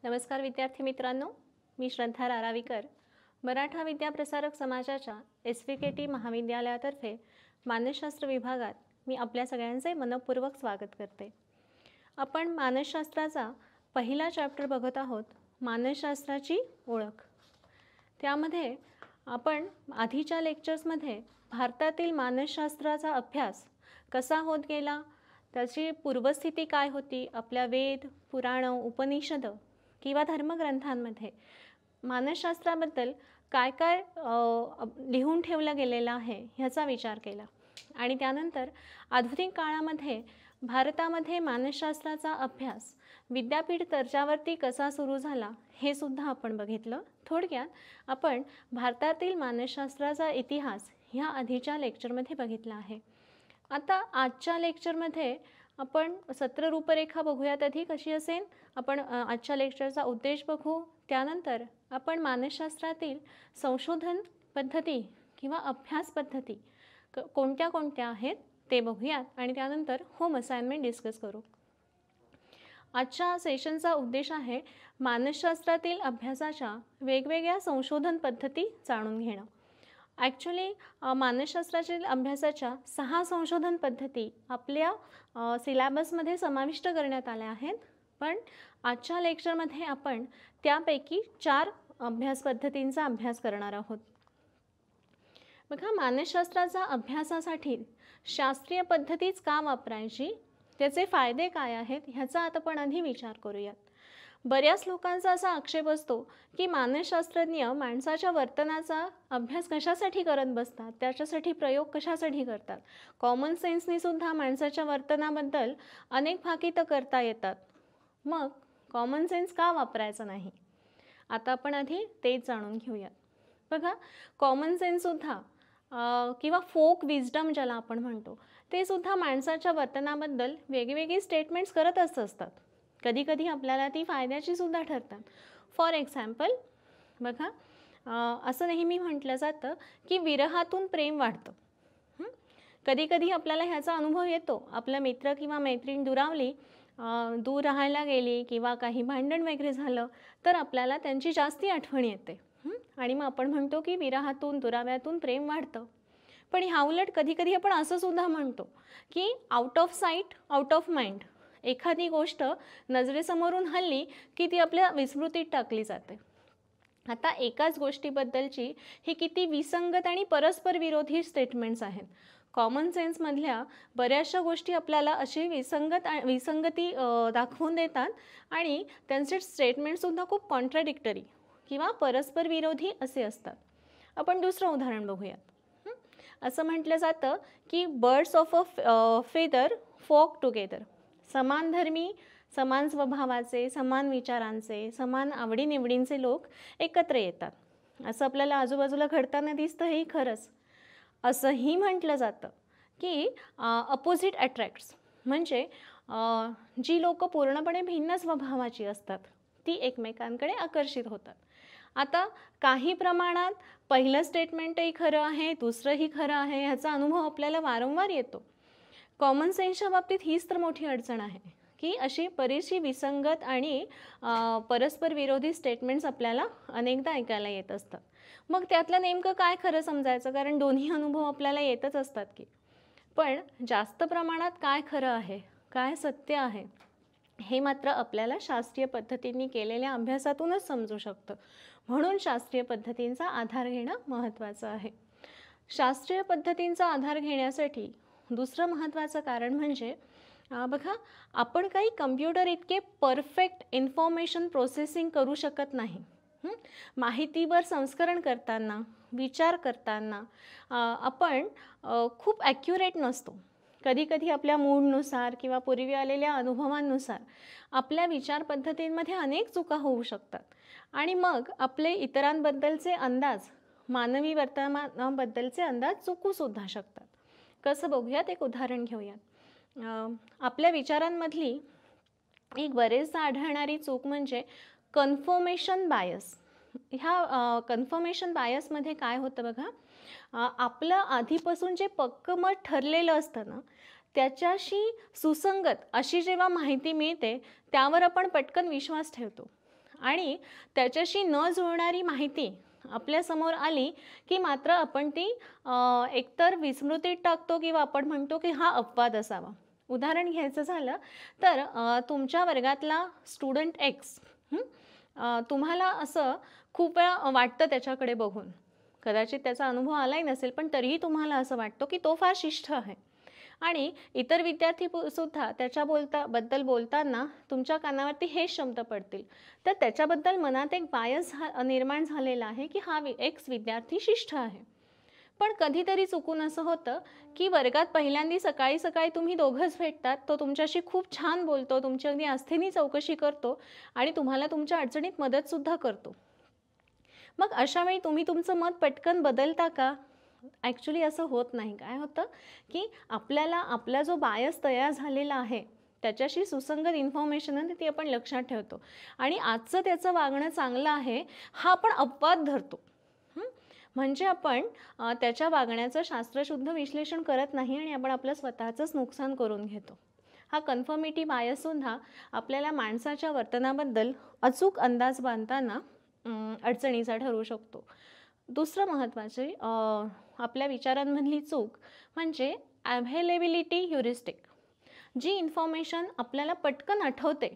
नमस्कार विद्यार्थी मित्रांनो, मी श्रद्धा रारावीकर, मराठा विद्याप्रसारक समाजाच्या SVKT महाविद्यालयातर्फे मानसशास्त्र विभागात मी आपल्या सगळ्यांचे मनपूर्वक स्वागत करते. आपण मानसशास्त्राचा पहिला चॅप्टर बघत आहोत, मानसशास्त्राची ओळख. त्यामध्ये आपण आधीच्या लेक्चर्समध्ये भारतातील मानसशास्त्राचा अभ्यास कसा होत गेला, त्याची पूर्वस्थिती काय होती, आपल्या वेद, पुराण, उपनिषद किंवा धर्मग्रंथांमध्ये मानसशास्त्राबद्दल काय काय लिहून ठेवलं गेलेलं आहे ह्याचा विचार केला. आणि त्यानंतर आधुनिक काळामध्ये भारतामध्ये मानसशास्त्राचा अभ्यास विद्यापीठ दर्जावरती कसा सुरू झाला हे सुद्धा आपण बघितलं. थोडक्यात आपण भारतातील मानसशास्त्राचा इतिहास ह्या आधीच्या लेक्चरमध्ये बघितला आहे. आता आजच्या लेक्चरमध्ये आपण सत्र रूपरेखा बघूयात. आधी कशी असेल, आपण आजच्या लेक्चरचा उद्देश बघू, त्यानंतर आपण मानसशास्त्रातील संशोधन पद्धती किंवा अभ्यास पद्धती कोणत्या कोणत्या आहेत ते बघूयात आणि त्यानंतर होम असाइनमेंट डिस्कस करू. आजच्या सेशनचा उद्देश आहे मानसशास्त्रातील अभ्यासाच्या वेगवेगळ्या संशोधन पद्धती जाणून घेणं. ॲक्च्युली मानसशास्त्रातील अभ्यासाच्या 6 संशोधन पद्धती आपल्या सिलेबसमध्ये समाविष्ट करण्यात आल्या आहेत, पण आजच्या लेक्चरमध्ये आपण त्यापैकी 4 अभ्यास पद्धतींचा अभ्यास करणार आहोत. बघा, मानसशास्त्राचा अभ्यासासाठी शास्त्रीय पद्धतीच का वापरायची, त्याचे फायदे काय आहेत ह्याचा आता आपण आधी विचार करूयात. बऱ्याच लोकांचा असा आक्षेप असतो की मानसशास्त्रज्ञ माणसाच्या वर्तनाचा अभ्यास कशासाठी करत बसतात, त्याच्यासाठी प्रयोग कशासाठी करतात. कॉमन सेन्सनी सुद्धा माणसाच्या वर्तनाबद्दल अनेक भाकितं करता येतात, मग कॉमन सेन्स का वापरायचं नाही. आता आपण आधी तेच जाणून घेऊयात. बघा, कॉमन सेन्ससुद्धा किंवा फोक विजडम ज्याला आपण म्हणतो ते सुद्धा माणसाच्या वर्तनाबद्दल वेगवेगळी स्टेटमेंट्स करतच असतात. कधी कधी आपल्याला ती फायद्याची सुद्धा ठरतात. फॉर एक्झाम्पल, बघा, असं नेहमी म्हटलं जातं की विरहातून प्रेम वाढतं. कधी कधी आपल्याला ह्याचा अनुभव येतो. आपला मित्र किंवा मैत्रीण दुरावली, दूर राहायला गेली किंवा काही भांडण वगैरे झालं तर आपल्याला त्यांची जास्ती आठवण येते आणि मग आपण म्हणतो की विरहातून दुराव्यातून प्रेम वाढतं. पण ह्या उलट कधी कधी आपण असं सुद्धा म्हणतो की out of site out of mind. एखादी गोष्ट नजरेसमोरून हल्ली की ती आपल्या विस्मृतीत टाकली जाते. आता एकाच गोष्टीबद्दलची ही किती विसंगत आणि परस्पर विरोधी स्टेटमेंट्स आहेत. कॉमन सेन्समधल्या बऱ्याचशा गोष्टी आपल्याला अशी विसंगती दाखवून देतात आणि त्यांचे स्टेटमेंटसुद्धा खूप कॉन्ट्राडिक्टरी किंवा परस्पर विरोधी असे असतात. आपण दुसरं उदाहरण बघूयात. असं म्हटलं जातं की birds of a feather flock together. समान धर्मी, समान स्वभावाचे, समान विचारांचे, समान आवडीनिवडींचे लोक एकत्र येतात. असं आपल्याला आजूबाजूला घडताना दिसतं, हेही खरंच. असंही म्हटलं जातं की अपोजिट अट्रॅक्ट्स, म्हणजे जी लोक पूर्णपणे भिन्न स्वभावाची असतात ती एकमेकांकडे आकर्षित होतात. आता काही प्रमाणात पहिलं स्टेटमेंटही खरं आहे, दुसरंही खरं आहे, ह्याचा अनुभव आपल्याला वारंवार येतो. कॉमन सेन्सच्या बाबतीत हीच तर मोठी अडचण आहे की अशी बरीचशी विसंगत आणि परस्पर विरोधी स्टेटमेंट्स आपल्याला अनेकदा ऐकायला येत असतात. मग त्यातलं नेमकं काय खरं समजायचं, कारण दोन्ही अनुभव आपल्याला येतच असतात की. पण जास्त प्रमाणात काय खरं आहे, काय सत्य आहे हे मात्र आपल्याला शास्त्रीय पद्धतींनी केलेल्या अभ्यासातूनच समजू शकतं. म्हणून शास्त्रीय पद्धतींचा आधार घेणं महत्त्वाचं आहे. शास्त्रीय पद्धतींचा आधार घेण्यासाठी दुसरं महत्त्वाचं कारण म्हणजे बघा, आपण काही कम्प्युटर इतके परफेक्ट इन्फॉर्मेशन प्रोसेसिंग करू शकत नाही. माहितीवर संस्करण करताना, विचार करताना आपण खूप ॲक्युरेट नसतो. कधी कधी आपल्या मूडनुसार किंवा पूर्वी आलेल्या अनुभवांनुसार आपल्या विचार पद्धतींमध्ये अनेक चुका होऊ शकतात आणि मग आपले इतरांबद्दलचे अंदाज, मानवी वर्तमानाबद्दलचे अंदाज चुकूसुद्धा शकतात. कसं बघूयात, एक उदाहरण घेऊयात. आपल्या विचारांमधली एक बरेचदा आढळणारी चूक म्हणजे कन्फर्मेशन बायस. ह्या कन्फर्मेशन बायसमध्ये काय होतं बघा, आपलं आधीपासून जे पक्क मत ठरलेलं असतं ना त्याच्याशी सुसंगत अशी जेव्हा माहिती मिळते त्यावर आपण पटकन विश्वास ठेवतो आणि त्याच्याशी न जुळणारी माहिती आपल्यासमोर आली की मात्र आपण ती एकतर विस्मृतीत टाकतो किंवा आपण म्हणतो की हा अपवाद असावा. उदाहरण घ्यायचं झालं तर तुमच्या वर्गातला स्टुडंट एक्स तुम्हाला असं खूप वेळा वाटतं त्याच्याकडे बघून, कदाचित त्याचा अनुभव आलाही नसेल पण तरीही तुम्हाला असं वाटतं की तो फार शिष्ट आहे आणि इतर विद्यार्थी सुद्धा त्याच्याबद्दल बोलताना तुमच्या कानावरती हेच शब्द पडतील, तर त्याच्याबद्दल मनात एक बायस निर्माण झालेला आहे की हा एक्स विद्यार्थी शिष्ट आहे. पण कधीतरी चुकून असं होतं की वर्गात पहिल्यांदा सकाळी सकाळी तुम्ही दोघंच भेटतात, तो तुमच्याशी खूप छान बोलतो, तुमची अगदी आस्थेने चौकशी करतो आणि तुम्हाला तुमच्या अडचणीत मदतसुद्धा करतो. मग अशा वेळी तुम्ही तुमचं मत पटकन बदलता का? ॲक्च्युली असं होत नाही. काय होतं की आपल्याला आपला जो बायस तयार झालेला आहे त्याच्याशी सुसंगत इन्फॉर्मेशन आहे ती आपण लक्षात ठेवतो आणि आजचं त्याचं वागणं चांगलं आहे हा आपण अपवाद धरतो. म्हणजे आपण त्याच्या वागण्याचं शास्त्रशुद्ध विश्लेषण करत नाही आणि आपण आपलं स्वतःचंच नुकसान करून घेतो. हा कन्फर्मिटी बायससुद्धा आपल्याला माणसाच्या वर्तनाबद्दल अचूक अंदाज बांधताना अडचणीचा ठरू शकतो. दुसरं महत्त्वाचे आपल्या विचारांमधली चूक म्हणजे अव्हेलेबिलिटी ह्युरिस्टिक. जी इन्फॉर्मेशन आपल्याला पटकन आठवते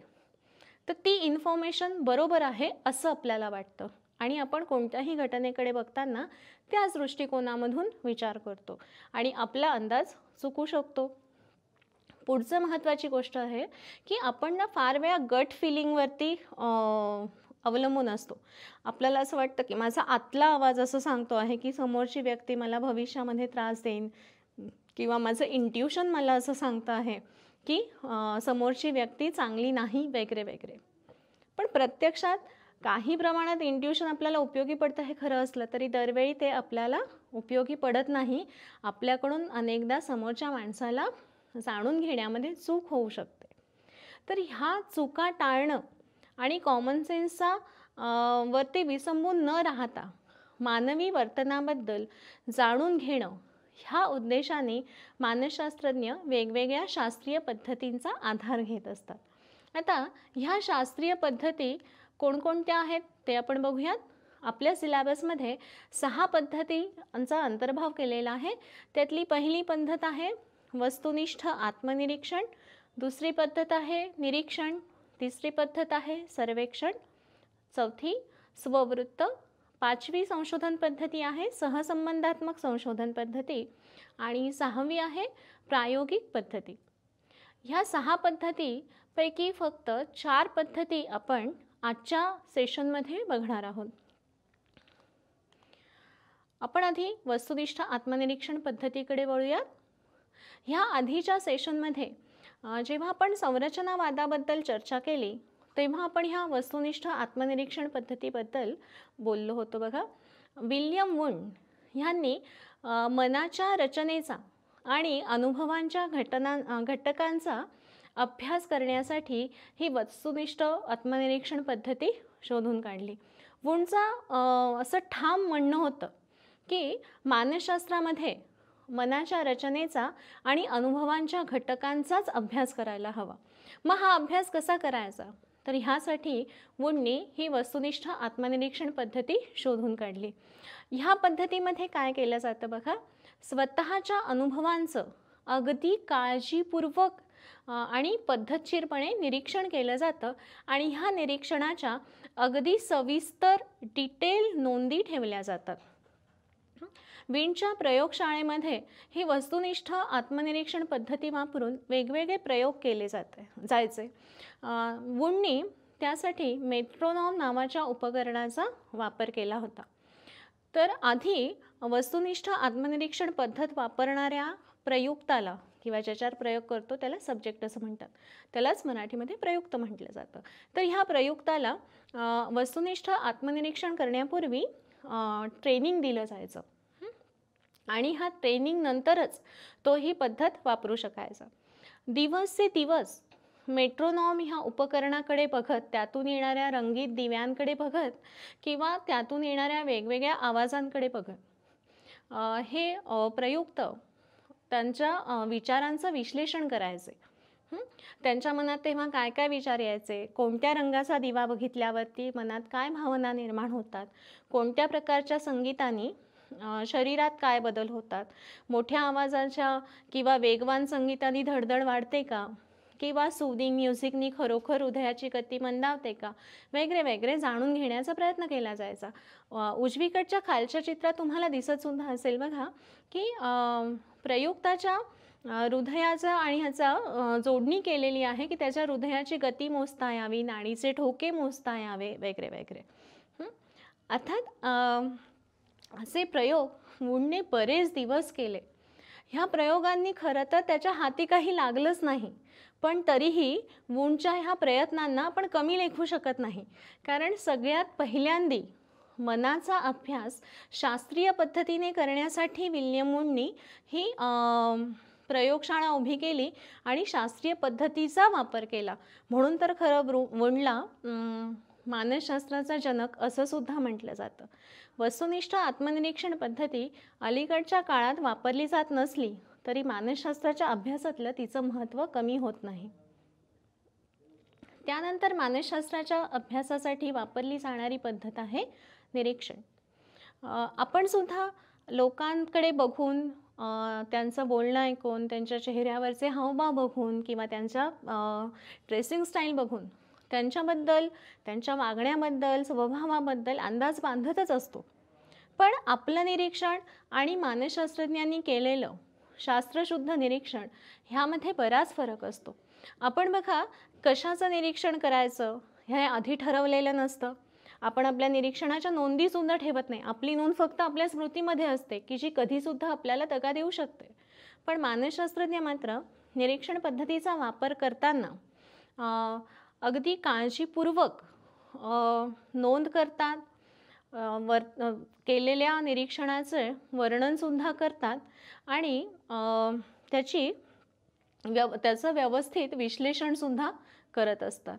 तर ती इन्फॉर्मेशन बरोबर आहे असं आपल्याला वाटतं आणि आपण कोणत्याही घटनेकडे बघताना त्याच दृष्टिकोनामधून विचार करतो आणि आपला अंदाज चुकू शकतो. पुढचं महत्त्वाची गोष्ट आहे की आपण ना फार वेळा गट फिलिंगवरती अवलंबून असतो. आपल्याला असं वाटतं की माझा आतला आवाज असं सांगतो आहे की समोरची व्यक्ती मला भविष्यामध्ये त्रास देईन किंवा माझं इंट्युशन मला असं सांगतं आहे की समोरची व्यक्ती चांगली नाही वगैरे वगैरे. पण प्रत्यक्षात काही प्रमाणात इंट्युशन आपल्याला उपयोगी पडतं हे खरं असलं तरी दरवेळी ते आपल्याला उपयोगी पडत नाही. आपल्याकडून अनेकदा समोरच्या माणसाला जाणून घेण्यामध्ये चूक होऊ शकते. तर ह्या चुका टाळणं आणि कॉमन सेन्सचा वरती विसंबून न राहता मानवी वर्तनाबद्दल जाणून घेणं ह्या उद्देशाने मानसशास्त्रज्ञ वेगवेगळ्या शास्त्रीय पद्धतींचा आधार घेत असतात. आता ह्या शास्त्रीय पद्धती कोणकोणत्या आहेत ते आपण बघूयात. आपल्या सिलेबसमध्ये 6 पद्धतींचा अंतर्भाव केलेला आहे. त्यातली पहिली पद्धत आहे वस्तुनिष्ठ आत्मनिरीक्षण, दुसरी पद्धत आहे निरीक्षण, तिसरी पद्धत आहे सर्वेक्षण, चौथी स्ववृत्त, पाचवी संशोधन पद्धती आहे सहसंबंधात्मक संशोधन पद्धती आणि 6वी आहे प्रायोगिक पद्धती. ह्या 6 पद्धतीपैकी फक्त 4 पद्धती आपण आजच्या सेशनमध्ये बघणार आहोत. आपण आधी वस्तुनिष्ठ आत्मनिरीक्षण पद्धतीकडे वळूयात. ह्या आधीच्या सेशनमध्ये जेव्हा आपण संरचनावादाबद्दल चर्चा केली तेव्हा आपण ह्या वस्तुनिष्ठ आत्मनिरीक्षण पद्धतीबद्दल बोललो होतो बघा. विल्यम वुंड ह्यांनी मनाच्या रचनेचा आणि अनुभवांच्या घटकांचा अभ्यास करण्यासाठी ही वस्तुनिष्ठ आत्मनिरीक्षण पद्धती शोधून काढली. वुंडचा असं ठाम म्हणणं होतं की मानसशास्त्रामध्ये मनाच्या रचनेचा आणि अनुभवांच्या घटकांचाच अभ्यास करायला हवा. मग हा अभ्यास कसा करायचा तर ह्यासाठी वुंडनी ही वस्तुनिष्ठ आत्मनिरीक्षण पद्धती शोधून काढली. ह्या पद्धतीमध्ये काय केलं जातं बघा, स्वतःच्या अनुभवांचं अगदी काळजीपूर्वक आणि पद्धतशीरपणे निरीक्षण केलं जातं आणि ह्या निरीक्षणाच्या अगदी सविस्तर डिटेल नोंदी ठेवल्या जातात. विंडच्या प्रयोगशाळेमध्ये ही वस्तुनिष्ठ आत्मनिरीक्षण पद्धती वापरून वेगवेगळे प्रयोग केले जायचे. वुंडनी त्यासाठी मेट्रोनॉम नावाच्या उपकरणाचा वापर केला होता. तर आधी वस्तुनिष्ठ आत्मनिरीक्षण पद्धत वापरणाऱ्या प्रयुक्ताला किंवा ज्याच्यावर प्रयोग करतो त्याला सब्जेक्ट असं म्हणतात, त्यालाच मराठीमध्ये प्रयुक्त म्हटलं जातं. तर ह्या प्रयुक्ताला वस्तुनिष्ठ आत्मनिरीक्षण करण्यापूर्वी ट्रेनिंग दिलं जायचं आणि हा ट्रेनिंग नंतरच तो ही पद्धत वापरू शकायचा. दिवसचे दिवस मेट्रोनॉम ह्या उपकरणाकडे बघत, त्यातून येणाऱ्या रंगीत दिव्यांकडे बघत किंवा त्यातून येणाऱ्या वेगवेगळ्या आवाजांकडे बघत हे प्रयुक्त त्यांच्या विचारांचं विश्लेषण करायचे. हं? त्यांच्या मनात तेव्हा काय काय विचार यायचे, कोणत्या रंगाचा दिवा बघितल्यावरती मनात काय भावना निर्माण होतात, कोणत्या प्रकारच्या संगीताने शरीरात काय बदल होतात, मोठ्या आवाजाच्या किंवा वेगवान संगीताने धडधड वाढते का, किंवा सूदिंग म्युझिकनी खरोखर हृदयाची गती मंदावते का, वगैरे वगैरे जाणून घेण्याचा प्रयत्न केला जायचा. उजवीकडच्या खालच्या चित्रात तुम्हाला दिसत सुद्धा असेल बघा की प्रयुक्ताच्या हृदयाचा आणि ह्याचा जोडणी केलेली आहे की त्याच्या हृदयाची गती मोजता यावी, नाडीचे ठोके मोजता यावे, वगैरे वगैरे. अर्थात असे प्रयोग वूडने बरेच दिवस केले. ह्या प्रयोगांनी खरं तर त्याच्या हाती काही लागलंच नाही, पण तरीही वूडच्या ह्या प्रयत्नांना आपण कमी लेखू शकत नाही. कारण सगळ्यात पहिल्यांदी मनाचा अभ्यास शास्त्रीय पद्धतीने करण्यासाठी विल्यम वूडनी ही प्रयोगशाळा उभी केली आणि शास्त्रीय पद्धतीचा वापर केला. म्हणून तर खरं वूडला मानसशास्त्राचा जनक असं सुद्धा म्हटलं जातं. वस्तुनिष्ठ आत्मनिरीक्षण पद्धती अलीकडच्या काळात वापरली जात नसली तरी मानसशास्त्राच्या अभ्यासातलं तिचं महत्त्व कमी होत नाही. त्यानंतर मानसशास्त्राच्या अभ्यासासाठी वापरली जाणारी पद्धत आहे निरीक्षण. आपण सुद्धा लोकांकडे बघून, त्यांचं बोलणं ऐकून, त्यांच्या चेहऱ्यावरचे हावभाव बघून किंवा त्यांच्या ड्रेसिंग स्टाईल बघून त्यांच्याबद्दल, त्यांच्या वागण्याबद्दल, स्वभावाबद्दल अंदाज बांधतच असतो. पण आपलं निरीक्षण आणि मानसशास्त्रज्ञांनी केलेलं शास्त्रशुद्ध निरीक्षण ह्यामध्ये बराच फरक असतो. आपण बघा, कशाचं निरीक्षण करायचं हे आधी ठरवलेलं नसतं. आपण आपल्या निरीक्षणाच्या नोंदीसुद्धा ठेवत नाही. आपली नोंद फक्त आपल्या स्मृतीमध्ये असते की जी कधीसुद्धा आपल्याला दगा देऊ शकते. पण मानसशास्त्रज्ञ मात्र निरीक्षण पद्धतीचा वापर करताना अगदी काळजीपूर्वक नोंद करतात, केलेल्या निरीक्षणाचे वर्णनसुद्धा करतात आणि त्याचं व्यवस्थित विश्लेषणसुद्धा करत असतात.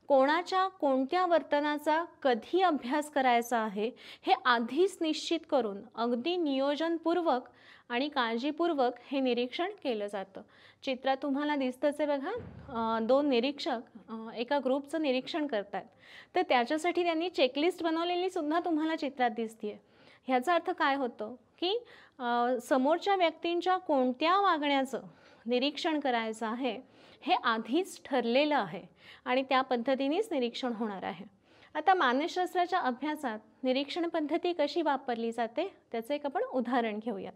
कोणाच्या कोणत्या वर्तनाचा कधी अभ्यास करायचा आहे हे आधीच निश्चित करून अगदी नियोजनपूर्वक आणि काळजीपूर्वक हे निरीक्षण केलं जातं. चित्रात तुम्हाला दिसतंच आहे बघा, दोन निरीक्षक एका ग्रुपचं निरीक्षण करतात. तर त्याच्यासाठी त्यांनी चेकलिस्ट बनवलेली सुद्धा तुम्हाला चित्रात दिसते. ह्याचा अर्थ काय होतं की समोरच्या व्यक्तींच्या कोणत्या वागण्याचं निरीक्षण करायचं आहे हे आधीच ठरलेलं आहे आणि त्या पद्धतीनेच निरीक्षण होणार आहे. आता मानसशास्त्राच्या अभ्यासात निरीक्षण पद्धती कशी वापरली जाते त्याचं एक आपण उदाहरण घेऊया.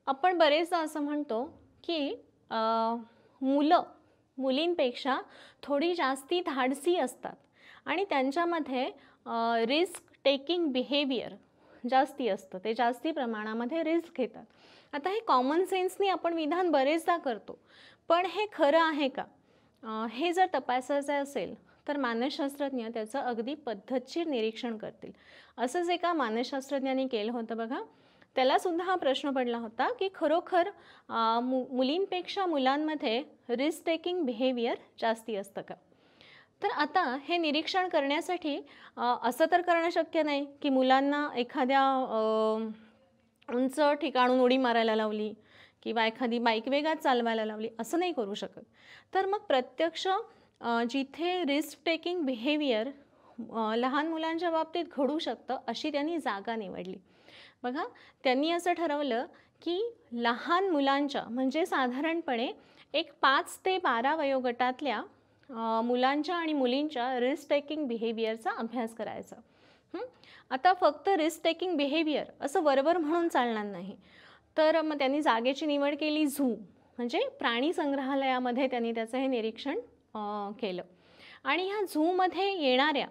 आपण बरेचदा असं म्हणतो की मुलींपेक्षा थोडी जास्ती धाडसी असतात आणि त्यांच्यामध्ये रिस्क टेकिंग बिहेवियर जास्ती असतं. ते जास्ती प्रमाणामध्ये रिस्क घेतात. आता हे कॉमन सेन्सनी आपण विधान बरेचदा करतो, पण हे खरं आहे का हे जर तपासायचं असेल तर मानसशास्त्रज्ञ त्याचं अगदी पद्धतशीर निरीक्षण करतील. असंच एका मानसशास्त्रज्ञांनी केलं होतं बघा. त्यालासुद्धा हा प्रश्न पडला होता की खरोखर मुलींपेक्षा मुलांमध्ये रिस्क टेकिंग बिहेवियर जास्ती असतं का. तर आता हे निरीक्षण करण्यासाठी असं तर करणं शक्य नाही की मुलांना एखाद्या उंच ठिकाणून उडी मारायला लावली किंवा एखादी बाईक वेगात चालवायला लावली, असं नाही करू शकत. तर मग प्रत्यक्ष जिथे रिस्क टेकिंग बिहेवियर लहान मुलांच्या बाबतीत घडू शकतं अशी त्यांनी जागा निवडली. बघा, त्यांनी असं ठरवलं की लहान मुलांच्या म्हणजे साधारणपणे एक 5 ते 12 वयोगटातल्या मुलांच्या आणि मुलींच्या रिस्क टेकिंग बिहेवियरचा अभ्यास करायचा. आता फक्त रिस्क टेकिंग बिहेवियर असं वरवर म्हणून चालणार नाही. तर मग त्यांनी जागेची निवड केली झू म्हणजे प्राणी संग्रहालयामध्ये त्यांनी त्याचं हे निरीक्षण केलं. आणि ह्या झूमध्ये येणाऱ्या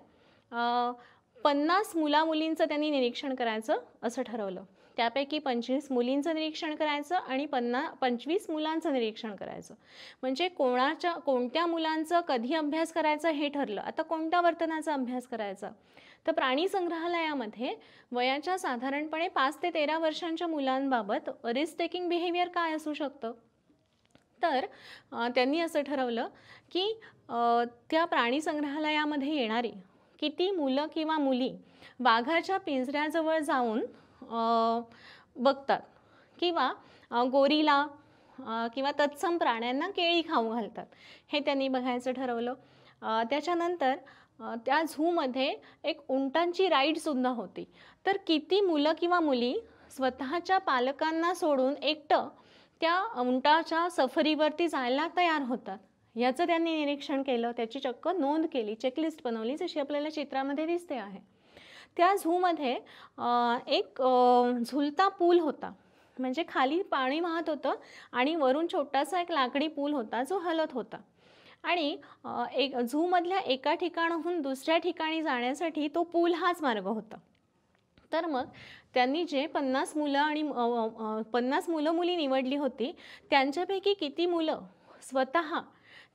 50 मुलामुलींचं त्यांनी निरीक्षण करायचं असं ठरवलं. त्यापैकी 25 मुलींचं निरीक्षण करायचं आणि 25 मुलांचं निरीक्षण करायचं. म्हणजे कोणत्या मुलांचं कधी अभ्यास करायचा हे ठरलं. आता कोणत्या वर्तनाचा अभ्यास करायचा, तर प्राणी संग्रहालयामध्ये वयाच्या साधारणपणे 5 ते 13 वर्षांच्या मुलांबाबत रिस्क टेकिंग बिहेवियर काय असू शकतं. तर त्यांनी असं ठरवलं की त्या प्राणी संग्रहालयामध्ये येणारी किती मुलं किंवा मुली वाघाच्या पिंजऱ्याजवळ जाऊन बघतात किंवा गोरिला किंवा तत्सम प्राण्यांना केळी खाऊ घालतात, हे त्यांनी बघायचं ठरवलं. त्याच्यानंतर त्या झूमध्ये एक उंटांची राईडसुद्धा होती. तर किती मुलं किंवा मुली स्वतःच्या पालकांना सोडून एकटं त्या उंटाच्या सफरीवरती जायला तयार होतात, याचं त्यांनी निरीक्षण केलं. त्याची चक्क नोंद केली, चेकलिस्ट बनवली, जशी आपल्याला चित्रामध्ये दिसते आहे. त्या झूमध्ये एक झुलता पूल होता, म्हणजे खाली पाणी वाहत होतं आणि वरून छोटासा एक लाकडी पूल होता जो हलत होता. आणि एक झूमधल्या एका ठिकाणाहून दुसऱ्या ठिकाणी जाण्यासाठी तो पूल हाच मार्ग होता. तर मग त्यांनी जे 50 मुलं आणि 50 मुलं मुली निवडली होती, त्यांच्यापैकी किती मुलं स्वतः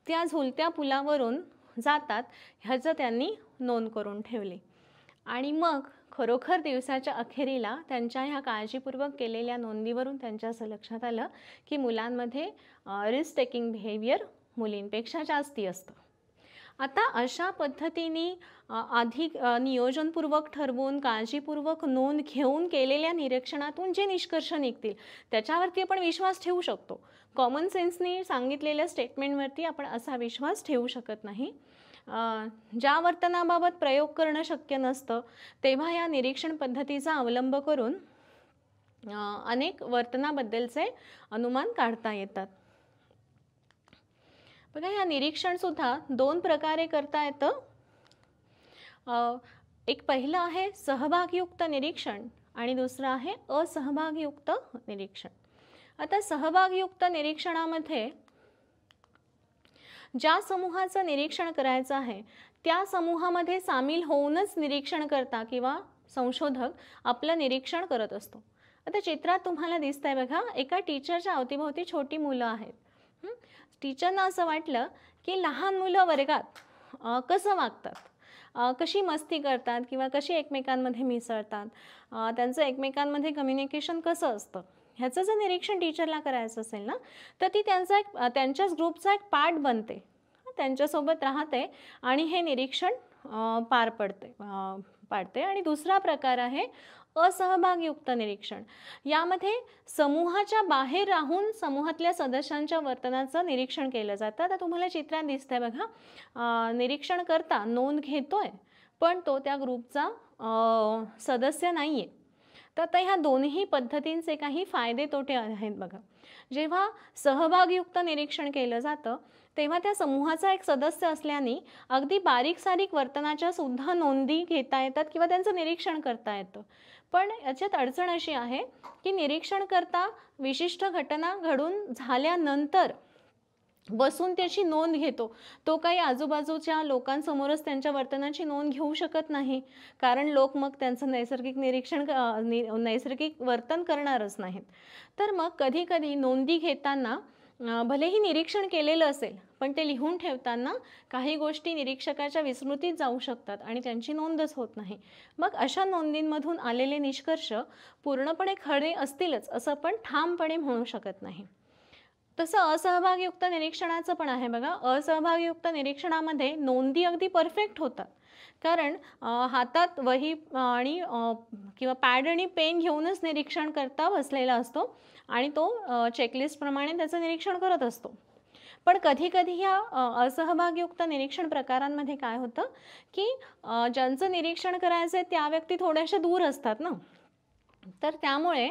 त्या झुलत्या पुलावरून जातात ह्याचं त्यांनी नोंद करून ठेवली. आणि मग खरोखर दिवसाच्या अखेरीला त्यांच्या ह्या काळजीपूर्वक केलेल्या नोंदीवरून त्यांच्या असं लक्षात आलं की मुलांमध्ये रिस्क टेकिंग बिहेवियर मुलींपेक्षा जास्ती असतं. आता अशा पद्धतीने अधिक नियोजनपूर्वक ठरवून काळजीपूर्वक नोंद घेऊन केलेल्या निरीक्षणातून जे निष्कर्ष निघतील त्याच्यावरती आपण विश्वास ठेवू शकतो. कॉमन सेन्सनी सांगितलेल्या स्टेटमेंटवरती आपण असा विश्वास ठेवू शकत नाही. ज्या वर्तनाबाबत प्रयोग करणं शक्य नसतं तेव्हा या निरीक्षण पद्धतीचा अवलंब करून अनेक वर्तनाबद्दलचे अनुमान काढता येतात. बघा, या निरीक्षणसुद्धा 2 प्रकारे करता येतं. एक पहिलं आहे सहभागयुक्त निरीक्षण आणि दुसरं आहे असहभागयुक्त निरीक्षण. आता सहभागयुक्त निरीक्षणामध्ये ज्या समूहाचं निरीक्षण करायचं आहे त्या समूहामध्ये सामील होऊनच निरीक्षणकर्ता किंवा संशोधक आपलं निरीक्षण करत असतो. आता चित्रात तुम्हाला दिसतंय बघा, एका टीचरच्या अवतीभोवती छोटी मुलं आहेत. टीचरना असं वाटलं की लहान मुलं वर्गात कसं वागतात, कशी मस्ती करतात किंवा कशी एकमेकांमध्ये मिसळतात, त्यांचं एकमेकांमध्ये कम्युनिकेशन कसं असतं, ह्याचं जर निरीक्षण टीचरला करायचं असेल ना तर ती त्यांच्याच ग्रुपचा एक पार्ट बनते, त्यांच्यासोबत राहते आणि हे निरीक्षण पाडते. आणि दुसरा प्रकार आहे असहभागयुक्त निरीक्षण. यामध्ये समूहाच्या बाहेर राहून समूहातल्या सदस्यांच्या वर्तनाचं निरीक्षण केलं जातं. आता तुम्हाला चित्रात दिसतंय बघा, निरीक्षण करता नोंद घेतोय पण तो त्या ग्रुपचा सदस्य नाही आहे. तर आता ह्या दोन्ही पद्धतींचे काही फायदे तोटे आहेत बघा. जेव्हा सहभागयुक्त निरीक्षण केलं जातं तेव्हा त्या समूहाचा एक सदस्य असल्याने अगदी बारीक सारीक वर्तनाच्या सुद्धा नोंदी घेता येतात किंवा त्यांचं निरीक्षण करता येतं. पण याच्यात अडचण अशी आहे की निरीक्षण करता विशिष्ट घटना घडून झाल्यानंतर बसून त्याची नोंद घेतो, तो काही आजूबाजूच्या लोकांसमोरच त्यांच्या वर्तनाची नोंद घेऊ शकत नाही, कारण लोक मग त्यांचं नैसर्गिक वर्तन करणारच नाहीत. तर मग कधी कधी नोंदी घेताना भलेही निरीक्षण केलेलं असेल पण ते लिहून ठेवताना काही गोष्टी निरीक्षकाच्या विस्मृतीत जाऊ शकतात आणि त्यांची नोंदच होत नाही. मग अशा नोंदींमधून आलेले निष्कर्ष पूर्णपणे खरे असतीलच असं आपण ठामपणे म्हणू शकत नाही. तसं असहभागयुक्त निरीक्षणाचं पण आहे बघा. असहभागयुक्त निरीक्षणामध्ये नोंदी अगदी परफेक्ट होतात, कारण हातात वही आणि किंवा पॅड आणि पेन घेऊनच निरीक्षण करता बसलेला असतो आणि तो चेकलिस्टप्रमाणे त्याचं निरीक्षण करत असतो. पण कधी कधी ह्या असहभागयुक्त निरीक्षण प्रकारांमध्ये काय होतं की ज्यांचं निरीक्षण करायचं आहे त्या व्यक्ती थोड्याशा दूर असतात ना, तर त्यामुळे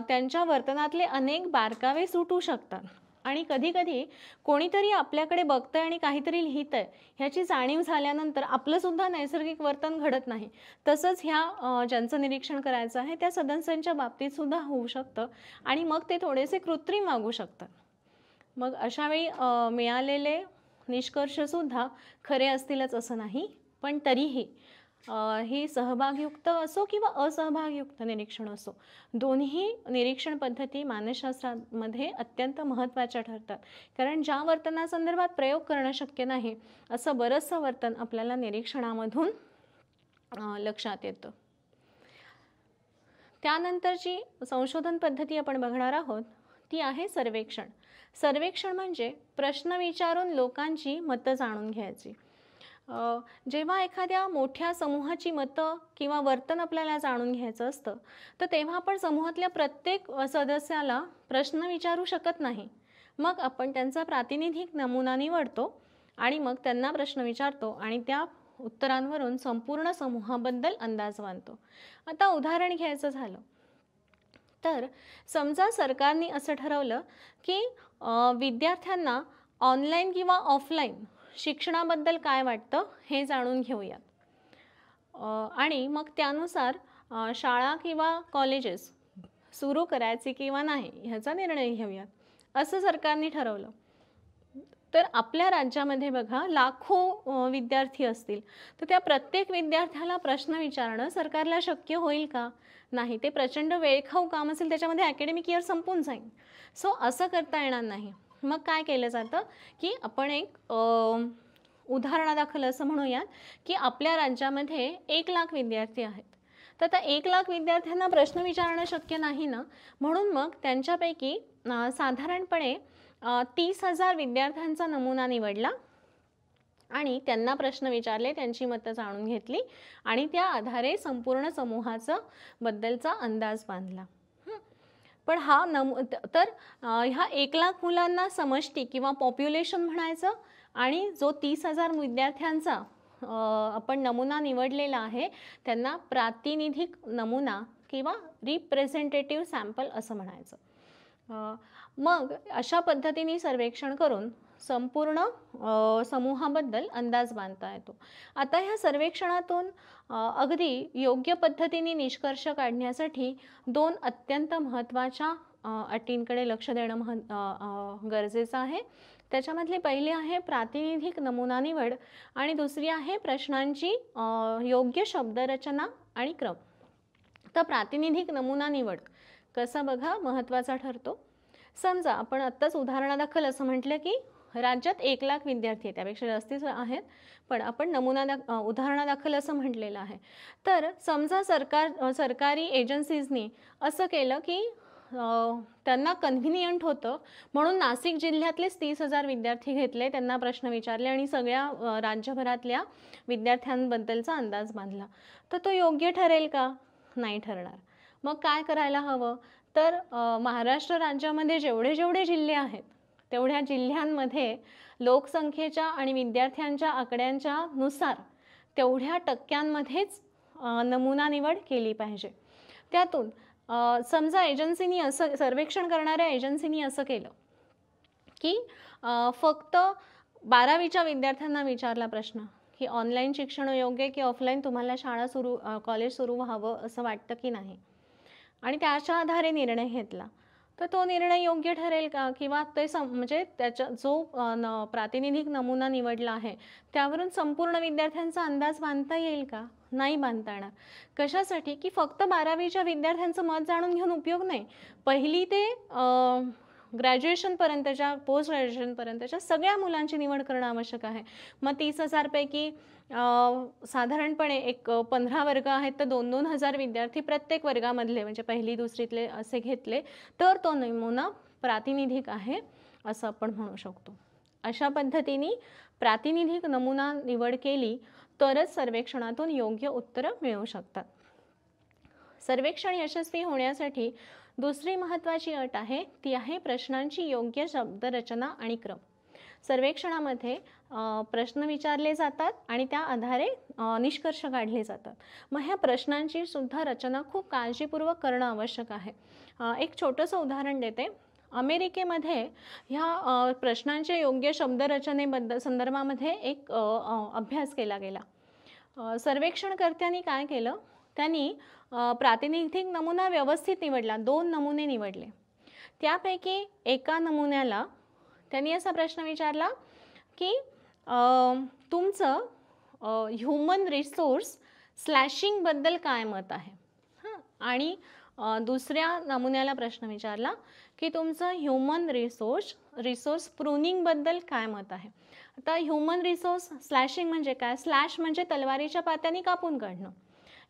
त्यांच्या वर्तनातले अनेक बारकावे सुटू शकतात आणि कधी कधी कोणीतरी आपल्याकडे बघतंय आणि काहीतरी लिहितंय ह्याची जाणीव झाल्यानंतर आपलं सुद्धा नैसर्गिक वर्तन घडत नाही. तसंच ह्या ज्यांचं निरीक्षण करायचं आहे त्या सदस्यांच्या बाबतीत सुद्धा होऊ शकतं आणि मग ते थोडेसे कृत्रिम वागू शकतात. मग अशावेळी मिळालेले निष्कर्षसुद्धा खरे असतीलच असं नाही, पण तरीही ही सहभागयुक्त असो किंवा असहभागयुक्त निरीक्षण असो, दोन्ही निरीक्षण पद्धती मानसशास्त्रामध्ये अत्यंत महत्त्वाच्या ठरतात. कारण ज्या वर्तनासंदर्भात प्रयोग करणं शक्य नाही असं बरंचसं वर्तन आपल्याला निरीक्षणामधून लक्षात येतं. त्यानंतरची संशोधन पद्धती आपण बघणार आहोत ती आहे सर्वेक्षण. सर्वेक्षण म्हणजे प्रश्न विचारून लोकांची मतं जाणून घ्यायची. जेव्हा एखाद्या मोठ्या समूहाची मतं किंवा वर्तन आपल्याला जाणून घ्यायचं असतं तर तेव्हा आपण समूहातल्या प्रत्येक सदस्याला प्रश्न विचारू शकत नाही. मग आपण त्यांचा प्रातिनिधिक नमुना निवडतो आणि मग त्यांना प्रश्न विचारतो आणि त्या उत्तरांवरून संपूर्ण समूहाबद्दल अंदाज बांधतो. आता उदाहरण घ्यायचं झालं तर समजा सरकारने असं ठरवलं की विद्यार्थ्यांना ऑनलाईन किंवा ऑफलाईन शिक्षणाबद्दल काय वाटतं हे जाणून घेऊयात. आणि मग त्यानुसार शाळा किंवा कॉलेजेस सुरू करायची किंवा नाही ह्याचा निर्णय घेऊयात असं सरकारने ठरवलं. तर आपल्या राज्यामध्ये बघा लाखो विद्यार्थी असतील, तर त्या प्रत्येक विद्यार्थ्याला प्रश्न विचारणं सरकारला शक्य होईल का? नाही, ते प्रचंड वेळखाऊ काम असेल, त्याच्यामध्ये अकॅडमिक इयर संपून जाईल. सो असं करता येणार नाही. मग काय केलं जातं की आपण एक उदाहरणादाखल असं म्हणूयात की आपल्या राज्यामध्ये 1,00,000 विद्यार्थी आहेत. तर त्या 1,00,000 विद्यार्थ्यांना प्रश्न विचारणं शक्य नाही ना, म्हणून मग त्यांच्यापैकी साधारणपणे 30,000 विद्यार्थ्यांचा नमुना निवडला आणि त्यांना प्रश्न विचारले, त्यांची मतं जाणून घेतली आणि त्या आधारे संपूर्ण समूहाचा बद्दलचा अंदाज बांधला. पण हा ह्या 1,00,000 मुलांना समष्टी किंवा पॉप्युलेशन म्हणायचं आणि जो 30,000 विद्यार्थ्यांचा आपण नमुना निवडलेला आहे त्यांना प्रातिनिधिक नमुना किंवा रिप्रेझेंटेटिव्ह सॅम्पल असं म्हणायचं. मग अशा पद्धतीने सर्वेक्षण करून संपूर्ण समूहाबद्दल अंदाज बांधता येतो. आता ह्या सर्वेक्षणातून अगदी योग्य पद्धतीने निष्कर्ष काढण्यासाठी 2 अत्यंत महत्त्वाच्या अटींकडे लक्ष देणं गरजेचं आहे. त्याच्यामधली पहिली आहे प्रातिनिधिक नमुना निवड आणि दुसरी आहे प्रश्नांची योग्य शब्दरचना आणि क्रम. तर प्रातिनिधिक नमुना निवड कसा बघा महत्त्वाचा ठरतो. समजा आपण आत्ताच उदाहरणादाखल असं म्हटलं की राज्यात 1,00,000 विद्यार्थी आहेत, त्यापेक्षा जास्तीच आहेत, पण आपण उदाहरणादाखल असं म्हटलेलं आहे. तर समजा सरकारी एजन्सीजनी असं केलं की त्यांना कन्व्हिनियंट होतं म्हणून नाशिक जिल्ह्यातलेच 30,000 विद्यार्थी घेतले, त्यांना प्रश्न विचारले आणि सगळ्या राज्यभरातल्या विद्यार्थ्यांबद्दलचा अंदाज बांधला. तर तो योग्य ठरेल का? नाही ठरणार. मग काय करायला हवं? तर महाराष्ट्र राज्यामध्ये जेवढे जिल्हे आहेत तेवढ्या जिल्ह्यांमध्ये लोकसंख्येच्या आणि विद्यार्थ्यांच्या आकड्यांच्या नुसार तेवढ्या टक्क्यांमध्येच नमुना निवड केली पाहिजे. त्यातून समजा एजन्सीनी असं सर्वेक्षण करणाऱ्या एजन्सीनी असं केलं की फक्त 12वीच्या विद्यार्थ्यांना विचारला प्रश्न की ऑनलाईन शिक्षण योग्य की ऑफलाईन, तुम्हाला कॉलेज सुरू व्हावं असं वाटतं की नाही, आणि त्याच्या आधारे निर्णय घेतला. तर तो निर्णय योग्य ठरेल का? किंवा ते म्हणजे त्याचा जो प्रातिनिधिक नमुना निवडला आहे त्यावरून संपूर्ण विद्यार्थ्यांचा अंदाज बांधता येईल का? नाही बांधता येणार. कशासाठी? की फक्त 12वीच्या विद्यार्थ्यांचं मत जाणून घेऊन उपयोग नाही. पहिली ते ग्रॅज्युएशनपर्यंतच्या, पोस्ट ग्रॅज्युएशनपर्यंतच्या सगळ्या मुलांची निवड करणं आवश्यक आहे. मग 30,000 पैकी साधारणपणे एक 15 वर्ग आहेत, तर 2-2 हजार विद्यार्थी प्रत्येक वर्गामधले म्हणजे पहिली दुसरीतले असे घेतले तर तो नमुना प्रातिनिधिक आहे असं आपण म्हणू शकतो. अशा पद्धतीने प्रातिनिधिक नमुना निवड केली तरच सर्वेक्षणातून योग्य उत्तरं मिळू शकतात. सर्वेक्षण यशस्वी होण्यासाठी दुसरी महत्त्वाची अट आहे ती आहे प्रश्नांची योग्य शब्दरचना आणि क्रम. सर्वेक्षणामध्ये प्रश्न विचारले जातात आणि त्या आधारे निष्कर्ष काढले जातात. मग ह्या प्रश्नांची सुद्धा रचना खूप काळजीपूर्वक करणं आवश्यक आहे. एक छोटंसं उदाहरण देते. अमेरिकेमध्ये ह्या प्रश्नांच्या योग्य शब्दरचनेबद्दल संदर्भामध्ये एक अभ्यास केला गेला. सर्वेक्षणकर्त्यांनी काय केलं, त्यांनी प्रातिनिधिक नमुना व्यवस्थित निवडला. 2 नमुने निवडले. त्यापैकी एका नमुन्याला त्यांनी असा प्रश्न विचारला की तुमचं ह्युमन रिसोर्स स्लॅशिंगबद्दल काय मत आहे. आणि दुसऱ्या नमुन्याला प्रश्न विचारला की तुमचं ह्युमन रिसोर्स प्रूनिंगबद्दल काय मत आहे. आता ह्युमन रिसोर्स स्लॅशिंग म्हणजे काय? स्लॅश म्हणजे तलवारीच्या पात्याने कापून काढणं.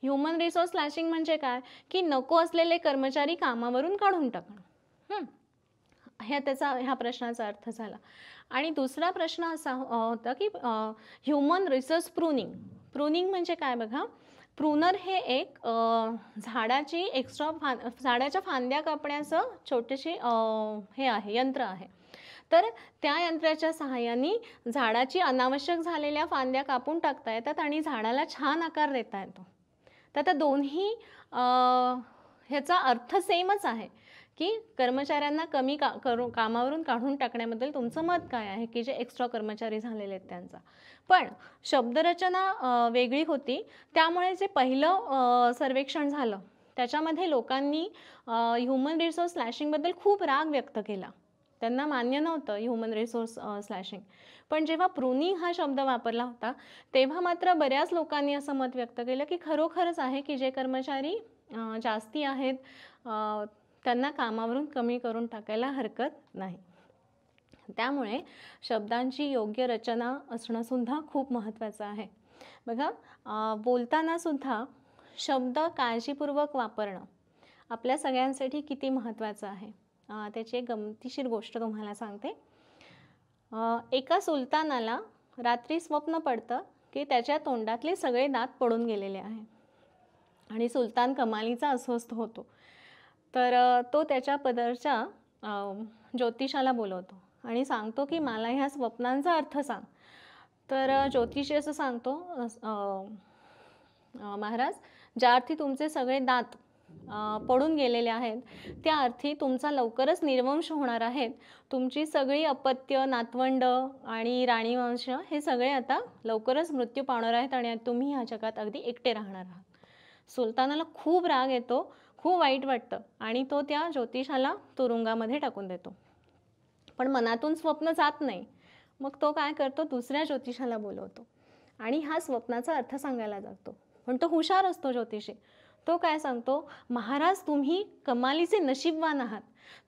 ह्युमन रिसोर्स स्लॅशिंग म्हणजे काय? की नको असलेले कर्मचारी कामावरून काढून टाकणं. ह्या प्रश्नाचा अर्थ झाला. आणि दुसरा प्रश्न असा होता की ह्युमन रिसोर्स प्रूनिंग म्हणजे काय बघा. प्रूनर हे एक झाडाच्या फांद्या कापण्याचं छोटेशी हे आहे, यंत्र आहे. तर त्या यंत्राच्या सहाय्याने झाडाची अनावश्यक झालेल्या फांद्या कापून टाकता येतात आणि झाडाला छान आकार देता येतो. तर आता दोन्ही ह्याचा अर्थ सेमच आहे की कर्मचाऱ्यांना कमी कामावरून काढून टाकण्याबद्दल तुमचं मत काय आहे, की जे एक्स्ट्रा कर्मचारी झालेले आहेत त्यांचा. पण शब्दरचना वेगळी होती. त्यामुळे जे पहिलं सर्वेक्षण झालं त्याच्यामध्ये लोकांनी ह्युमन रिसोर्स स्लॅशिंगबद्दल खूप राग व्यक्त केला. त्यांना मान्य नव्हतं ह्युमन रिसोर्स स्लॅशिंग. पण जेव्हा प्रूनिंग हा शब्द वापरला होता तेव्हा मात्र बऱ्याच लोकांनी असं मत व्यक्त केलं की खरोखरच आहे की जे कर्मचारी जास्ती आहेत त्यांना कामावरून कमी करून टाकायला हरकत नाही. त्यामुळे शब्दांची योग्य रचना असणं सुद्धा खूप महत्त्वाचं आहे. बघा, बोलताना सुद्धा शब्द काळजीपूर्वक वापरणं आपल्या सगळ्यांसाठी किती महत्त्वाचं आहे. त्याची एक गमतीशीर गोष्ट तुम्हाला सांगते. एका सुलतानाला रात्री स्वप्न पडतं की त्याच्या तोंडातले सगळे दात पडून गेलेले आहे आणि सुलतान कमालीचा अस्वस्थ होतो. तर तो त्याच्या पदरच्या ज्योतिषाला बोलवतो आणि सांगतो की मला ह्या स्वप्नांचा अर्थ सांग. तर ज्योतिषी असं सांगतो, महाराज, ज्या अर्थी तुमचे सगळे दात पडून गेलेले आहेत त्या अर्थी तुमचा लवकरच निर्वंश होणार आहेत. तुमची सगळी अपत्य, नातवंड आणि राणीवंश हे सगळे आता लवकरच मृत्यू पावणार आहेत आणि तुम्ही ह्या जगात अगदी एकटे राहणार आहात. सुलतानाला खूप राग येतो, खूप वाईट वाटतं आणि तो त्या ज्योतिषाला तुरुंगामध्ये टाकून देतो. पण मनातून स्वप्न जात नाही. मग तो काय करतो, दुसऱ्या ज्योतिषाला बोलवतो आणि हा स्वप्नाचा अर्थ सांगायला जातो. पण तो हुशार असतो ज्योतिषी. तो काय सांगतो, महाराज तुम्ही कमालीचे नशीबवान आहात.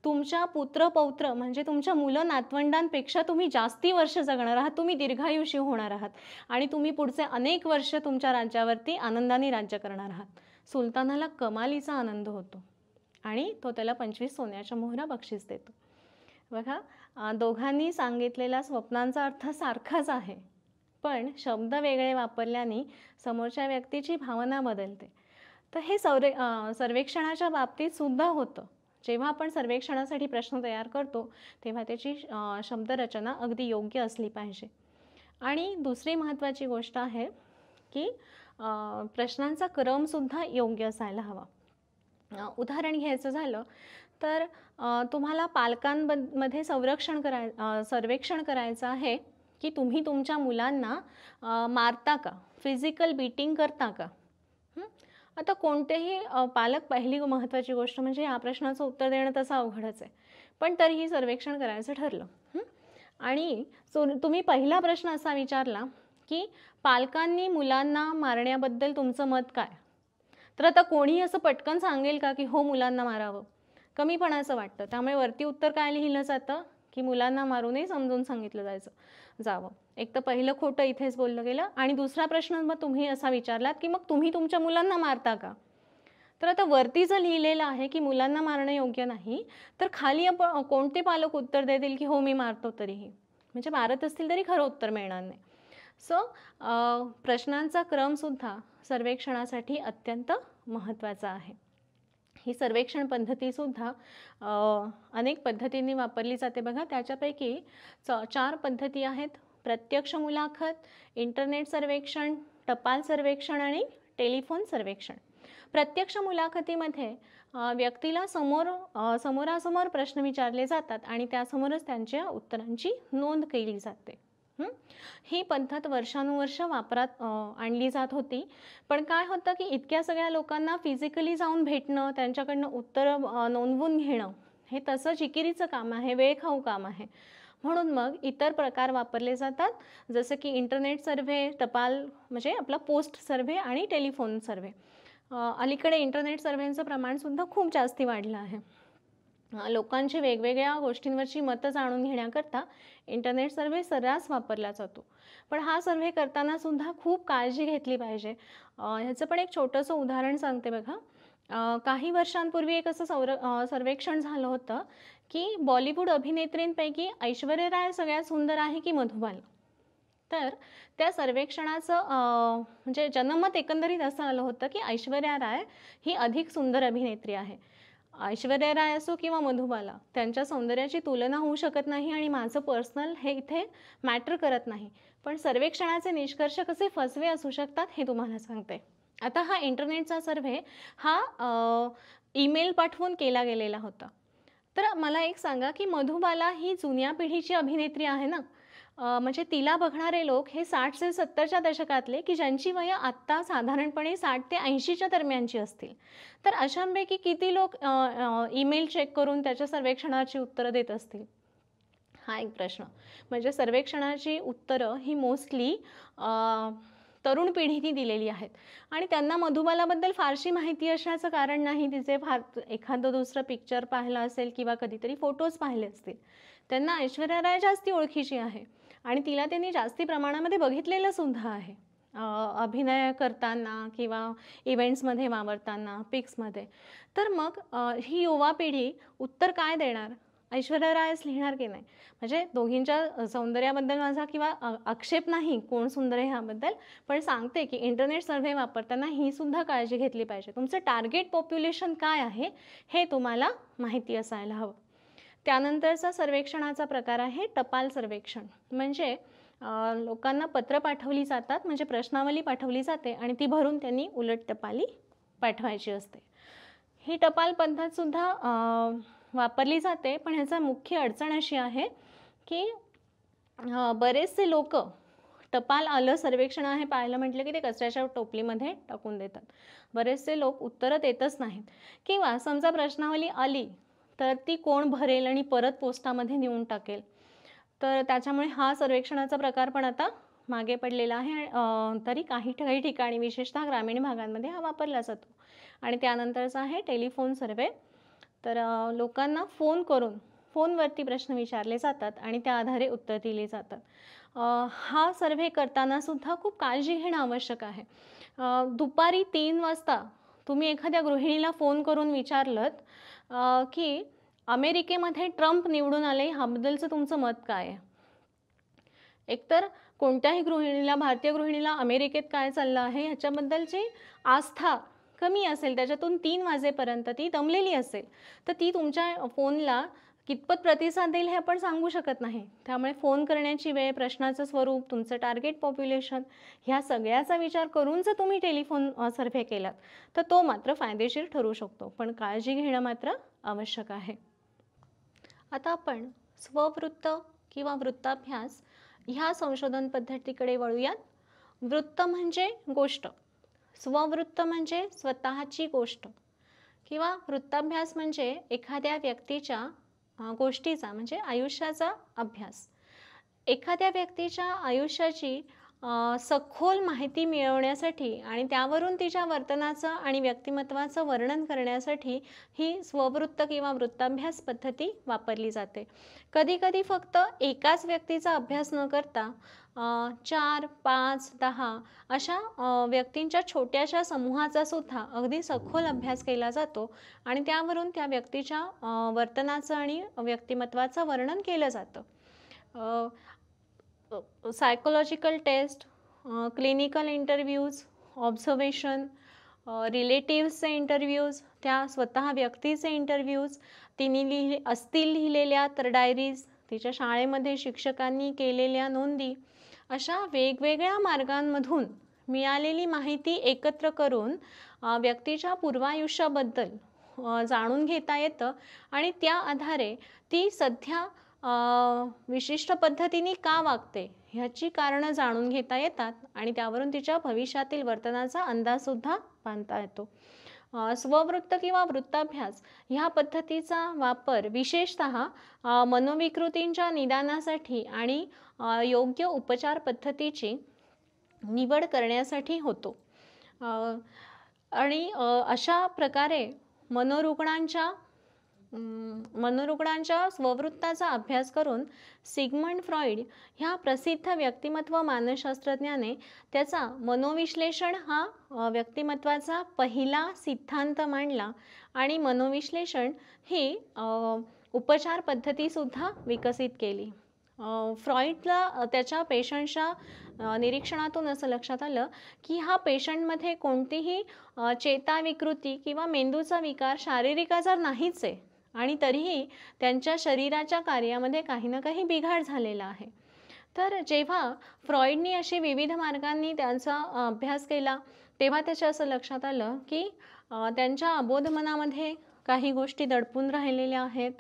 तुमच्या पुत्र पौत्र म्हणजे तुमच्या मुलं नातवंडांपेक्षा तुम्ही जास्ती वर्ष जगणार आहात. तुम्ही दीर्घायुषी होणार आहात आणि तुम्ही पुढचे अनेक वर्ष तुमच्या राज्यावरती आनंदाने राज्य करणार आहात. सुलतानाला कमालीचा आनंद होतो आणि तो त्याला 25 सोन्याच्या मोहरा बक्षीस देतो. बघा, दोघांनी सांगितलेला स्वप्नांचा अर्थ सारखाच आहे, पण शब्द वेगळे वापरल्याने समोरच्या व्यक्तीची भावना बदलते. तर हे सर्वेक्षणाच्या बाबतीत सुद्धा होतं. जेव्हा आपण सर्वेक्षणासाठी प्रश्न तयार करतो तेव्हा त्याची शब्दरचना अगदी योग्य असली पाहिजे. आणि दुसरी महत्त्वाची गोष्ट आहे की प्रश्नांचा क्रमसुद्धा योग्य असायला हवा. उदाहरण घ्यायचं झालं तर तुम्हाला पालकांमध्ये सर्वेक्षण करायचं आहे की तुम्ही तुमच्या मुलांना मारता का, फिजिकल बीटिंग करता का. आता कोणतेही पालक, पहिली महत्त्वाची गोष्ट म्हणजे या प्रश्नाचं उत्तर देणं तसं अवघडच आहे, पण तरीही सर्वेक्षण करायचं ठरलं. आणि तुम्ही पहिला प्रश्न असा विचारला की पालकांनी मुलांना मारण्याबद्दल तुमचं मत काय. तर आता कोणीही असं पटकन सांगेल का की हो मुलांना मारावं, कमीपणाचं वाटतं. त्यामुळे वरती उत्तर काय लिहिलं जातं की मुलांना मारू नये समजून सांगितलं जावं. एक तर पहिलं खोटं इथेच बोललं गेलं. आणि दुसरा प्रश्न मग तुम्ही असा विचारलात की मग तुम्ही तुमच्या मुलांना मारता का. तर आता वरती जर लिहिलेलं आहे की मुलांना मारणं योग्य नाही, तर खाली आपण कोणते पालक उत्तर देतील की हो मी मारतो, तरीही म्हणजे मारत असतील तरी खरं उत्तर मिळणार नाही. सो प्रश्नांचा क्रमसुद्धा सर्वेक्षणासाठी अत्यंत महत्त्वाचा आहे. ही सर्वेक्षण पद्धतीसुद्धा अनेक पद्धतींनी वापरली जाते. बघा, त्याच्यापैकी 4 पद्धती आहेत: प्रत्यक्ष मुलाखत, इंटरनेट सर्वेक्षण, टपाल सर्वेक्षण आणि टेलिफोन सर्वेक्षण. प्रत्यक्ष मुलाखतीमध्ये व्यक्तीला समोरासमोर प्रश्न विचारले जातात आणि त्यासमोरच त्यांच्या उत्तरांची नोंद केली जाते. ही पद्धत वर्षानुवर्ष वापरात आणली जात होती. पण काय होतं की इतक्या सगळ्या लोकांना फिजिकली जाऊन भेटणं, त्यांच्याकडनं उत्तरं नोंदवून घेणं हे तसं जिकिरीचं काम आहे, वेळखाऊ काम आहे. म्हणून मग इतर प्रकार वापरले जातात, जसं की इंटरनेट सर्व्हे, टपाल म्हणजे आपला पोस्ट सर्व्हे आणि टेलिफोन सर्व्हे. अलीकडे इंटरनेट सर्व्हेचं प्रमाणसुद्धा खूप जास्ती वाढलं आहे. लोकांची वेगवेगळ्या गोष्टींवरची मतं जाणून घेण्याकरता इंटरनेट सर्व्हे सर्रास वापरला जातो. पण हा सर्व्हे करताना सुद्धा खूप काळजी घेतली पाहिजे. ह्याचं पण एक छोटंसं उदाहरण सांगते. बघा, काही वर्षांपूर्वी एक असं सर्वेक्षण झालं होतं की बॉलिवूड अभिनेत्रींपैकी ऐश्वर्या राय सगळ्यात सुंदर आहे की मधुबाला. तर त्या सर्वेक्षणाचं म्हणजे जनमत एकंदरीत असं आलं होतं की ऐश्वर्या राय ही अधिक सुंदर अभिनेत्री आहे. ऐश्वर्या राय असो किंवा मधुबाला, त्यांच्या सौंदर्याची तुलना होऊ शकत नाही आणि माझं पर्सनल हे इथे मॅटर करत नाही. पण सर्वेक्षणाचे निष्कर्ष कसे फसवे असू शकतात हे तुम्हाला सांगते. आता हा इंटरनेटचा सर्व्हे हा ईमेल पाठवून केला गेलेला होता. तर मला एक सांगा की मधुबाला ही जुन्या पिढीची अभिनेत्री आहे ना. म्हणजे तिला बघणारे लोक हे 60 ते 70च्या दशकातले की ज्यांची वय आत्ता साधारणपणे 60 ते 80च्या दरम्यानची असतील. तर अशांपैकी किती लोक ईमेल चेक करून त्याच्या सर्वेक्षणाची उत्तरं देत असतील? हा एक प्रश्न. म्हणजे सर्वेक्षणाची उत्तरं ही मोस्टली तरुण पिढीने दिलेली आहेत आणि त्यांना मधुबालाबद्दल फारशी माहिती असण्याचं कारण नाही. तिचे फार एखादं दुसरं पिक्चर पाहिलं असेल किंवा कधीतरी फोटोज पाहिले असतील. त्यांना ऐश्वर्या राय जास्ती ओळखीची आहे आणि तिला त्यांनी जास्ती प्रमाणामध्ये बघितलेलं सुद्धा आहे, अभिनय करताना किंवा इव्हेंट्समध्ये वावरताना, पिक्समध्ये. तर मग ही युवा पिढी उत्तर काय देणार? ऐश्वर्या रायच लिहिणार की नाही? म्हणजे दोघींच्या सौंदर्याबद्दल माझा किंवा आक्षेप नाही कोण सुंदर आहे ह्याबद्दल, पण सांगते की इंटरनेट सर्व्हे वापरताना ही सुद्धा काळजी घेतली पाहिजे. तुमचं टार्गेट पॉप्युलेशन काय आहे हे तुम्हाला माहिती असायला हवं. त्यानंतरचा सर्वेक्षणाचा प्रकार आहे टपाल सर्वेक्षण. म्हणजे लोकांना पत्र पाठवली जातात, म्हणजे प्रश्नावली पाठवली जाते आणि ती भरून त्यांनी उलट टपाली पाठवायची असते. ही टपाल पद्धतसुद्धा वापरली जाते, पण ह्याचा मुख्य अडचण अशी आहे की बरेचसे लोक टपाल आलं सर्वेक्षण आहे पाहायला म्हटलं की ते कचऱ्याच्या टोपलीमध्ये टाकून देतात. बरेचसे लोक उत्तरं देतच नाहीत किंवा समजा प्रश्नावली आली तर ती कोण भरेल आणि परत पोस्टामध्ये नेऊन टाकेल. तर त्याच्यामुळे हा सर्वेक्षणाचा प्रकार पण आता मागे पडलेला आहे. तरी काही ठिकाणी विशेषतः ग्रामीण भागांमध्ये हा वापरला जातो. आणि त्यानंतरचा आहे टेलिफोन सर्वे. तर लोकांना फोन करून फोनवरती प्रश्न विचारले जातात आणि त्या आधारे उत्तर दिले जातात. हा सर्व्हे करताना सुद्धा खूप काळजी घेणं आवश्यक आहे. दुपारी 3 वाजता तुम्ही एखाद्या गृहिणीला फोन करून विचारलत की अमेरिकेमध्ये ट्रम्प निवडून आले ह्याबद्दलचं तुमचं मत काय आहे? एकतर कोणत्याही गृहिणीला, भारतीय गृहिणीला अमेरिकेत काय चाललं आहे ह्याच्याबद्दलची आस्था कमी असेल, त्याच्यातून 3 वाजेपर्यंत ती दमलेली असेल, तर ती तुमच्या फोनला कितपत प्रतिसाद देईल हे आपण सांगू शकत नाही. त्यामुळे फोन करण्याची वेळ, प्रश्नाचं स्वरूप, तुमचं टार्गेट पॉप्युलेशन ह्या सगळ्याचा विचार करून जर तुम्ही टेलिफोन सर्व्हे केलात तर तो मात्र फायदेशीर ठरू शकतो, पण काळजी घेणं मात्र आवश्यक आहे. आता आपण स्ववृत्त किंवा वृत्ताभ्यास ह्या संशोधन पद्धतीकडे वळूयात. वृत्त म्हणजे गोष्ट, स्ववृत्त म्हणजे स्वतःची गोष्ट किंवा वृत्ताभ्यास म्हणजे एखाद्या व्यक्तीच्या गोष्टीचा म्हणजे आयुष्याचा अभ्यास. एखाद्या व्यक्तीच्या आयुष्याची सखोल माहिती मिळवण्यासाठी आणि त्यावरून तिच्या वर्तनाचं आणि व्यक्तिमत्वाचं वर्णन करण्यासाठी ही स्ववृत्त किंवा वृत्ताभ्यास पद्धती वापरली जाते. कधीकधी फक्त एकाच व्यक्तीचा अभ्यास न करता 4, 5, 10 अशा व्यक्तींच्या छोट्याशा समूहाचा सुद्धा अगदी सखोल अभ्यास केला जातो आणि त्यावरून त्या व्यक्तीच्या वर्तनाचं आणि व्यक्तिमत्वाचं वर्णन केलं जातं. Psychological test, clinical interviews, observation, रिलेटिव्सचे इंटरव्ह्यूज, त्या स्वतः व्यक्तीचे इंटरव्ह्यूज, तिने लिहिलेल्या तर डायरीज, तिच्या शाळेमध्ये शिक्षकांनी केलेल्या नोंदी, अशा वेगवेगळ्या मार्गांमधून मिळालेली माहिती एकत्र करून व्यक्तीच्या पूर्वायुष्याबद्दल जाणून घेता येतं आणि त्या आधारे ती सध्या विशिष्ट पद्धतीने का वागते ह्याची कारणं जाणून घेता येतात आणि त्यावरून तिच्या भविष्यातील वर्तनाचा अंदाजसुद्धा बांधता येतो. स्ववृत्त किंवा वृत्ताभ्यास ह्या पद्धतीचा वापर विशेषतः मनोविकृतींच्या निदानासाठी आणि योग्य उपचार पद्धतीची निवड करण्यासाठी होतो. आणि अशा प्रकारे मनोरुग्णांच्या स्ववृत्ताचा अभ्यास करून सिग्मंड फ्रॉइड ह्या प्रसिद्ध व्यक्तिमत्व मानसशास्त्रज्ञाने त्याचा मनोविश्लेषण हा व्यक्तिमत्वाचा पहिला सिद्धांत मांडला आणि मनोविश्लेषण ही उपचार पद्धतीसुद्धा विकसित केली. फ्रॉइडला त्याच्या पेशंटच्या निरीक्षणातून असं लक्षात आलं की हा पेशंटमध्ये कोणतीही चेताविकृती किंवा मेंदूचा विकार, शारीरिक आजार नाहीच आहे आणि तरीही त्यांच्या शरीराच्या कार्यामध्ये काही ना काही बिघाड झालेला आहे. तर जेव्हा फ्रॉइडनी अशी विविध मार्गांनी त्यांचा अभ्यास केला, तेव्हा त्याच्या असं लक्षात आलं की त्यांच्या अबोध मनामध्ये काही गोष्टी दडपून राहिलेल्या आहेत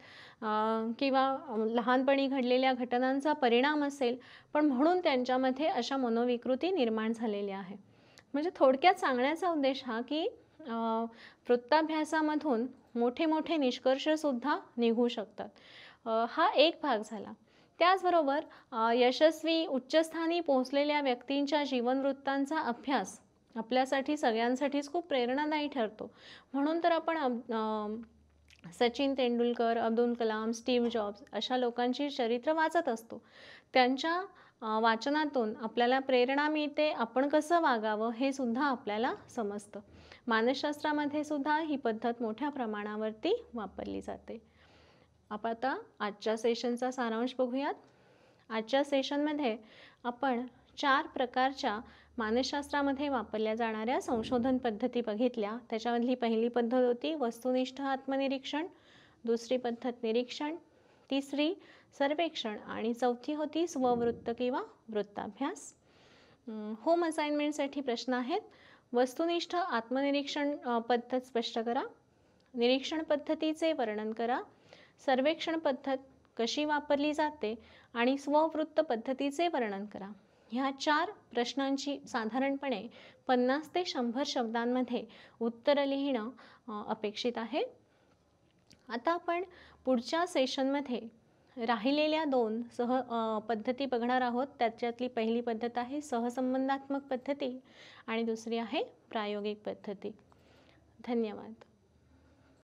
किंवा लहानपणी घडलेल्या घटनांचा परिणाम असेल, पण म्हणून त्यांच्यामध्ये अशा मनोविकृती निर्माण झालेल्या आहे. म्हणजे थोडक्यात सांगण्याचा उद्देश हा की वृत्ताभ्यासामधून मोठे मोठे निष्कर्षसुद्धा निघू शकतात. हा एक भाग झाला. त्याचबरोबर यशस्वी उच्चस्थानी पोहोचलेल्या व्यक्तींच्या जीवनवृत्तांचा अभ्यास आपल्यासाठी सगळ्यांसाठीच खूप प्रेरणादायी ठरतो. म्हणून तर आपण सचिन तेंडुलकर, अब्दुल कलाम, स्टीव्ह जॉब्स अशा लोकांची चरित्र वाचत असतो. त्यांच्या वाचनातून आपल्याला प्रेरणा मिळते, आपण कसं वागावं हे सुद्धा आपल्याला समजतं. मानसशास्त्रामध्ये सुद्धा ही पद्धत मोठ्या प्रमाणावरती वापरली जाते. आपण आता आजच्या सेशनचा सारांश बघूयात. आजच्या सेशनमध्ये आपण 4 प्रकारच्या मानसशास्त्रामध्ये वापरल्या जाणाऱ्या संशोधन पद्धती बघितल्या. त्याच्यामधली पहिली पद्धत होती वस्तुनिष्ठ आत्मनिरीक्षण, दुसरी पद्धत निरीक्षण, तिसरी सर्वेक्षण आणि चौथी होती स्ववृत्त किंवा वृत्ताभ्यास. होम असाइनमेंटसाठी प्रश्न आहेत. वस्तुनिष्ठ आत्मनिरीक्षण पद्धत स्पष्ट करा, निरीक्षण पद्धतीचे वर्णन करा, सर्वेक्षण पद्धत कशी वापरली जाते आणि स्ववृत्त पद्धतीचे वर्णन करा. ह्या 4 प्रश्नांची साधारणपणे 50 ते 100 शब्दांमध्ये उत्तरं लिहिणं अपेक्षित आहे. आता आपण पुढच्या सेशनमध्ये राहिलेल्या 2 पद्धती बघणार आहोत. त्याच्यातली पहिली पद्धत आहे सहसंबंधात्मक पद्धती आणि दुसरी आहे प्रायोगिक पद्धती. धन्यवाद.